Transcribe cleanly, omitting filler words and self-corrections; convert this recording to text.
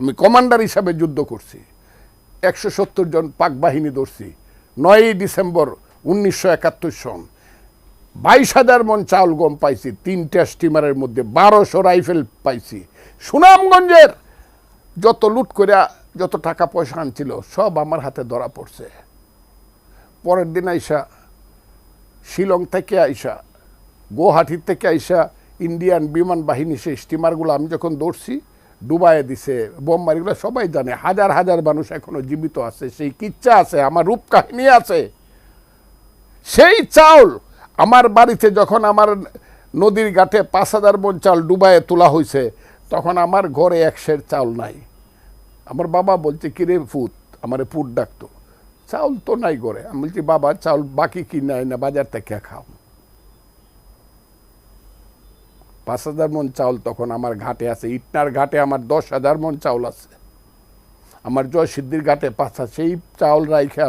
আমি কমান্ডার হিসাবে যুদ্ধ করছি, 170 জন পাক বাহিনী ধরছি। 9ই ডিসেম্বর 1971 সন 22,000 মন চাউল গম পাইছি, 3টা স্টিমারের মধ্যে 1200 রাইফেল পাইছি। সুনামগঞ্জের যত লুট করে যত টাকা পয়সা আনছিল সব আমার হাতে ধরা পড়ছে। পরের দিন আইসা শিলং থেকে আইসা, গুয়াহাটির থেকে আইসা ইন্ডিয়ান বিমান বাহিনী সেই স্টিমারগুলো আমি যখন দৌড়ছি ডুবাইয়ে দিছে, বোমবারিগুলো সবাই জানে। হাজার হাজার মানুষ এখনো জীবিত আছে, সেই কিচ্ছা আছে, আমার রূপ কাহিনী আছে। সেই চাউল আমার বাড়িতে যখন আমার নদীর ঘাটে 5,000 মন চাউল ডুবাইয়ে তোলা হয়েছে, তখন আমার ঘরে 1 সের চাউল নাই। আমার বাবা বলছে কিরে ফুত, আমারে পুট ডাকতো, চাউল তো নাই ঘরে। আমি বলছি বাবা চাউল বাকি কি নাই না বাজার থেকে খাও। 5,000 মন চাউল তখন আমার ঘাটে আছে। ইটনার ঘাটে আমার 10,000 মন চাউল আছে, আমার জয়সিদ্ধির ঘাটে 5,000। সেই চাউল রাইখে